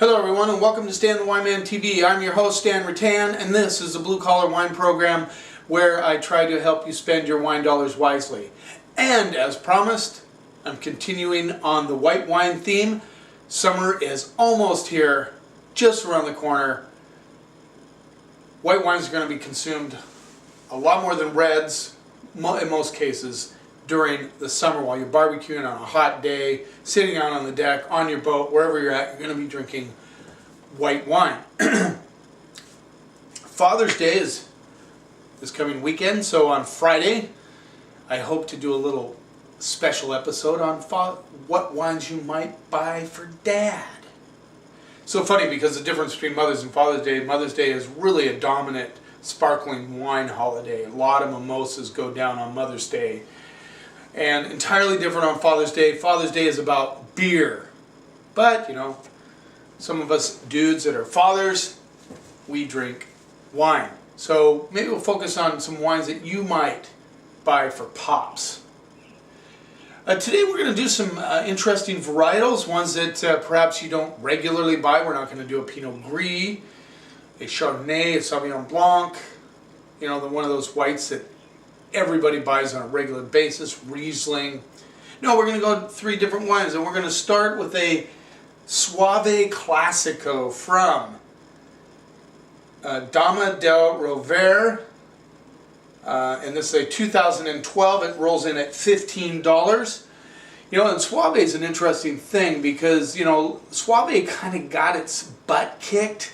Hello everyone and welcome to Stan the Wine Man TV. I'm your host Stan Rattan and this is the Blue Collar Wine Program where I try to help you spend your wine dollars wisely. And as promised, I'm continuing on the white wine theme. Summer is almost here, just around the corner. White wines are going to be consumed a lot more than reds in most cases during the summer while you're barbecuing on a hot day, sitting out on the deck, on your boat, wherever you're at, you're going to be drinking white wine. Father's Day is this coming weekend, so on Friday I hope to do a little special episode on what wines you might buy for Dad. So funny because the difference between Mother's and Father's Day is really a dominant sparkling wine holiday. A lot of mimosas go down on Mother's Day. And entirely different on Father's Day. Father's Day is about beer. But, you know, some of us dudes that are fathers, we drink wine. So maybe we'll focus on some wines that you might buy for Pops. Today we're going to do some interesting varietals, ones that perhaps you don't regularly buy. We're not going to do a Pinot Gris, a Chardonnay, a Sauvignon Blanc, you know, one of those whites that everybody buys on a regular basis, Riesling. No, we're going to go three different wines, and we're going to start with a Soave Classico from Dama del Rovere, and this is a 2012. It rolls in at $15. You know, and Soave is an interesting thing because, you know, Soave kind of got its butt kicked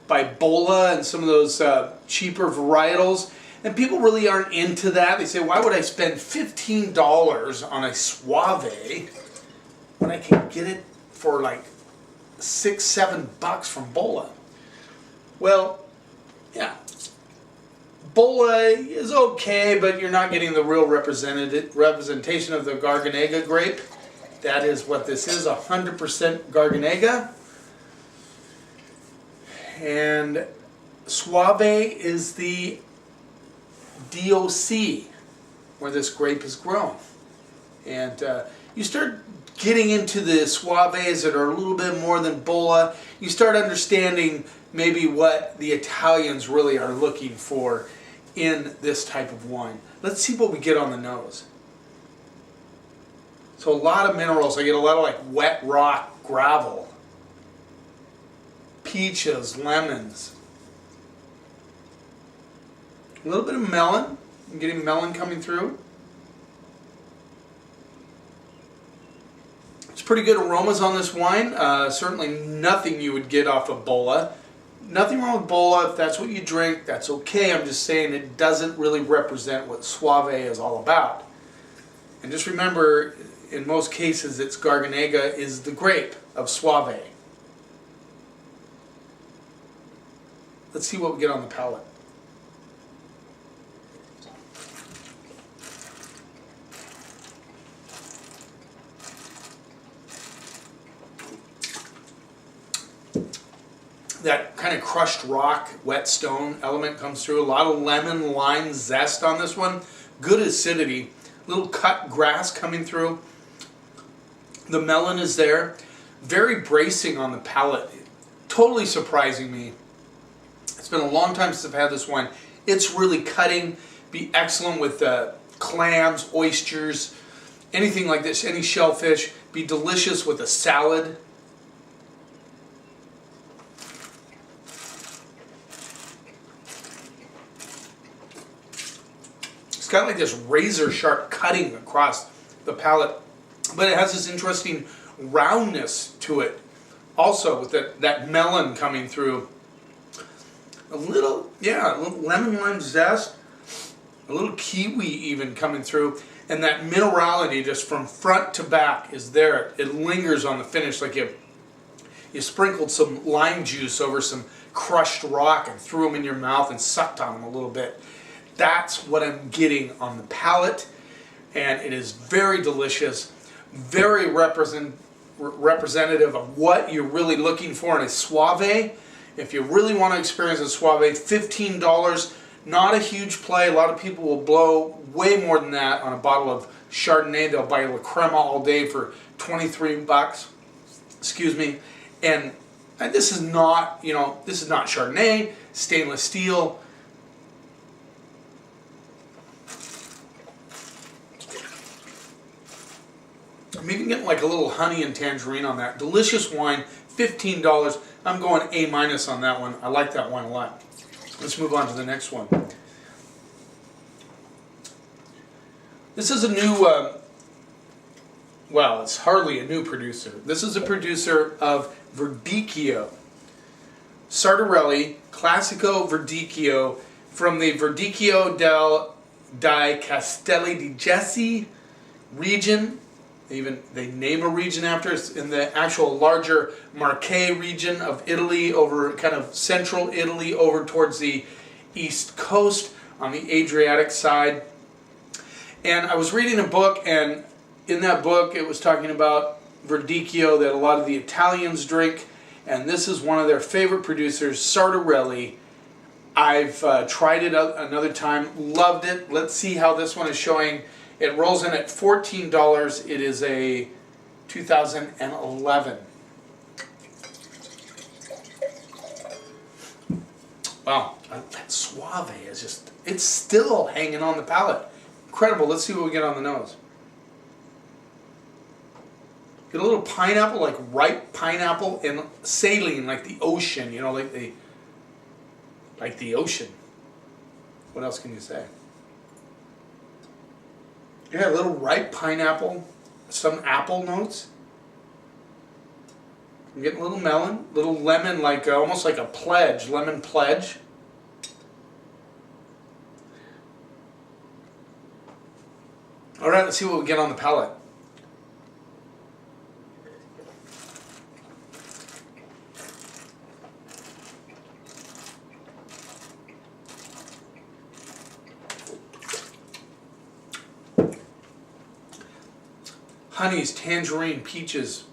by Bola and some of those cheaper varietals. And people really aren't into that. They say, why would I spend $15 on a Soave when I can get it for like $6-7 from Bola? Well, yeah. Bola is okay, but you're not getting the real representation of the Garganega grape. That is what this is, 100% Garganega. And Soave is the DOC where this grape is grown. And you start getting into the Soaves that are a little bit more than Bola. You start understanding maybe what the Italians really are looking for in this type of wine. Let's see what we get on the nose. So a lot of minerals. I get a lot of like wet rock gravel, peaches, lemons, a little bit of melon. I'm getting melon coming through. It's pretty good aromas on this wine. Certainly nothing you would get off of Bola. Nothing wrong with Bola. If that's what you drink, that's okay. I'm just saying it doesn't really represent what Soave is all about. And just remember, in most cases, it's Garganega is the grape of Soave. Let's see what we get on the palate. That kind of crushed rock, wet stone element comes through. A lot of lemon, lime zest on this one. Good acidity. Little cut grass coming through. The melon is there. Very bracing on the palate. Totally surprising me. It's been a long time since I've had this wine. It's really cutting. Be excellent with clams, oysters, anything like this, any shellfish. Be delicious with a salad. It's got like this razor sharp cutting across the palate, but it has this interesting roundness to it. Also with that melon coming through. A little lemon lime zest, a little kiwi even coming through, and that minerality just from front to back is there. It lingers on the finish like you sprinkled some lime juice over some crushed rock and threw them in your mouth and sucked on them a little bit. That's what I'm getting on the palate, and it is very delicious, very representative of what you're really looking for in a Soave. If you really want to experience a Soave, $15, not a huge play. A lot of people will blow way more than that on a bottle of Chardonnay. They'll buy La Crema all day for $23. Excuse me. And And this is not, this is not Chardonnay, stainless steel. I'm even getting like a little honey and tangerine on that. Delicious wine, $15. I'm going A- on that one. I like that wine a lot. Let's move on to the next one. This is a new, well, it's hardly a new producer. This is a producer of Verdicchio. Sardarelli, Classico Verdicchio, from the Verdicchio dei Castelli di Jesi region. They name a region after it. In the actual larger Marche region of Italy, over kind of central Italy, over towards the east coast on the Adriatic side. And I was reading a book, and in that book it was talking about Verdicchio that a lot of the Italians drink, and this is one of their favorite producers, Sardarelli. I've tried it another time, loved it. Let's see how this one is showing. It rolls in at $14. It is a 2011. Wow, that Soave is just, it's still hanging on the palate. Incredible. Let's see what we get on the nose. Get a little pineapple, like ripe pineapple, and saline, like the ocean, like the ocean. What else can you say? Yeah, a little ripe pineapple, some apple notes. I'm getting a little melon, little lemon, like almost like a pledge, lemon pledge. All right, let's see what we get on the palate. Honeys, tangerine, peaches,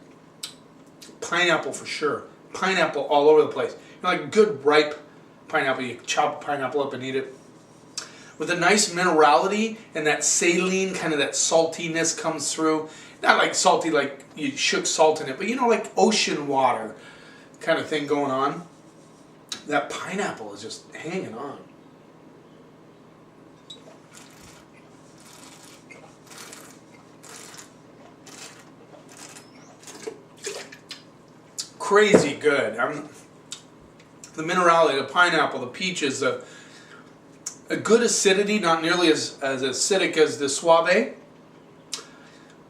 pineapple for sure. Pineapple all over the place. Like good ripe pineapple. You chop pineapple up and eat it. With a nice minerality, and that saline, kind of that saltiness comes through. Not like salty like you shook salt in it, but like ocean water kind of thing going on. That pineapple is just hanging on. Crazy good. The minerality, the pineapple, the peaches, a good acidity, not nearly as acidic as the Soave,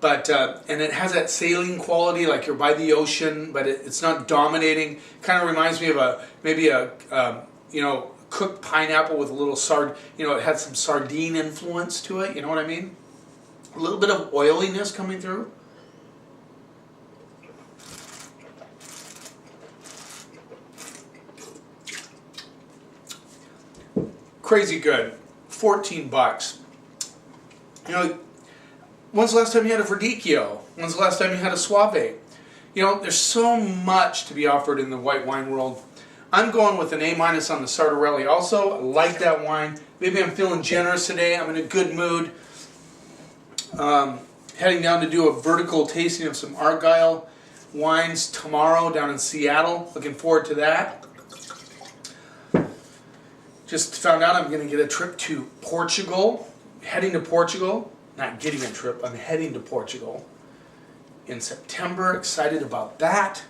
but and it has that saline quality, like you're by the ocean, but it's not dominating. Kind of reminds me of maybe a cooked pineapple with a little it had some sardine influence to it. You know what I mean? A little bit of oiliness coming through. Crazy good. $14. When's the last time you had a Verdicchio? When's the last time you had a Soave? There's so much to be offered in the white wine world. I'm going with an A- on the Sardarelli also. I like that wine. Maybe I'm feeling generous today. I'm in a good mood. Heading down to do a vertical tasting of some Argyle wines tomorrow down in Seattle. Looking forward to that. Just found out I'm going to get a trip to Portugal. Heading to Portugal. Not getting a trip, I'm heading to Portugal in September. Excited about that.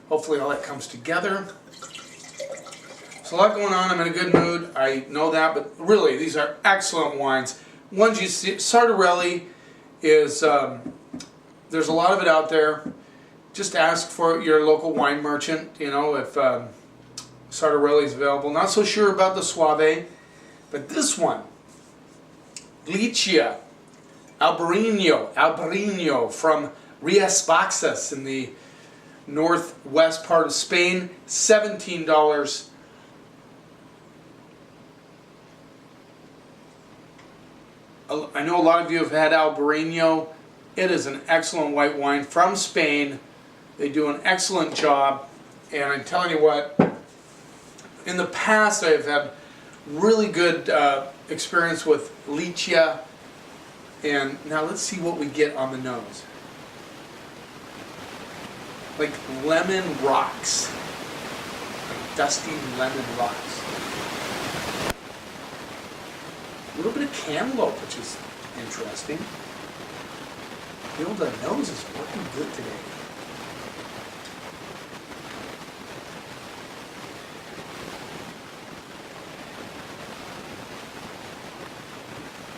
Hopefully all that comes together. There's a lot going on. I'm in a good mood. I know that, but really, these are excellent wines. Ones you see, Sardarelli is, there's a lot of it out there. Just ask for your local wine merchant, if Sardarelli is available. Not so sure about the Soave, but this one, Verdicchio, Albarino from Rias Baixas in the northwest part of Spain, $17. I know a lot of you have had Albarino. It is an excellent white wine from Spain. They do an excellent job, and I'm telling you what, in the past I've had really good experience with Verdicchio, and now let's see what we get on the nose. Like lemon rocks. dusty lemon rocks. A little bit of cantaloupe, which is interesting. The old nose is working good today.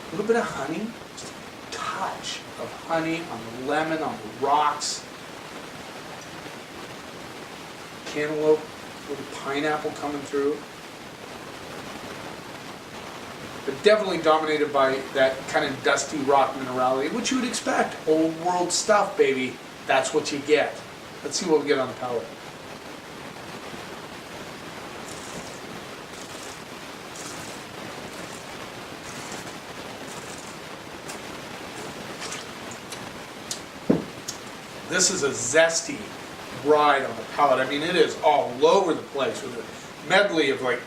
A little bit of honey, just a touch of honey on the lemon, on the rocks. Cantaloupe, a little pineapple coming through. But definitely dominated by that kind of dusty rock minerality, which you would expect. Old world stuff, baby. That's what you get. Let's see what we get on the palate. This is a zesty ride on the palate. I mean, it is all over the place with a medley of like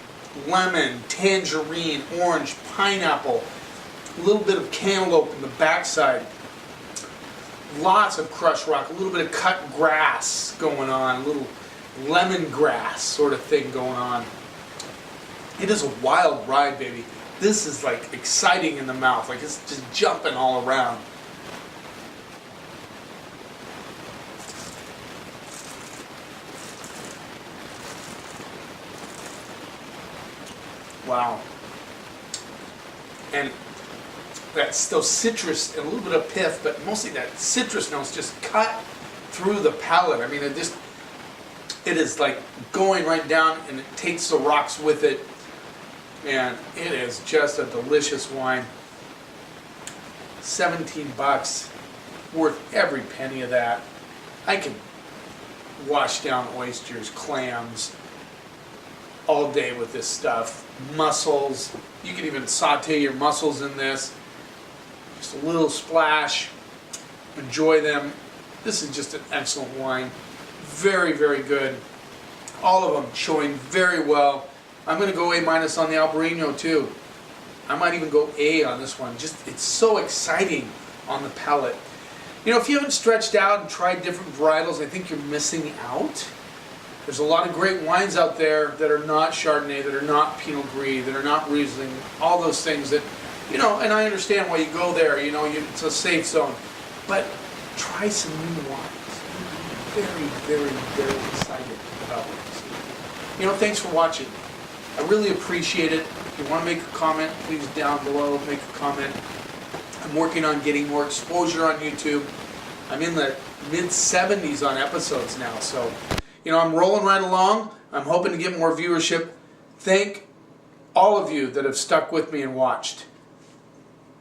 lemon, tangerine, orange, pineapple, a little bit of cantaloupe in the backside, lots of crushed rock, a little bit of cut grass going on, a little lemongrass sort of thing going on. It is a wild ride, baby. This is like exciting in the mouth, like it's just jumping all around. Wow. And that's those citrus, and a little bit of pith, but mostly that citrus notes just cut through the palate. I mean, it is like going right down, and it takes the rocks with it. And it is just a delicious wine. 17 bucks, worth every penny of that. I can wash down oysters, clams, all day with this stuff. Mussels, you can even saute your mussels in this. Just a little splash, enjoy them. This is just an excellent wine. Very, very good. All of them showing very well. I'm going to go A- on the Albarino too. I might even go A on this one. Just, it's so exciting on the palate. You know, if you haven't stretched out and tried different varietals, I think you're missing out. There's a lot of great wines out there that are not Chardonnay, that are not Pinot Gris, that are not Riesling, all those things that, you know, and I understand why you go there, you know, it's a safe zone. But try some new wines. Very, very, very excited about this. You know, thanks for watching. I really appreciate it. If you want to make a comment, please down below, make a comment. I'm working on getting more exposure on YouTube. I'm in the mid-70s on episodes now, so you know, I'm rolling right along. I'm hoping to get more viewership. Thank all of you that have stuck with me and watched.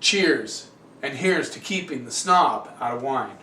Cheers, and here's to keeping the snob out of wine.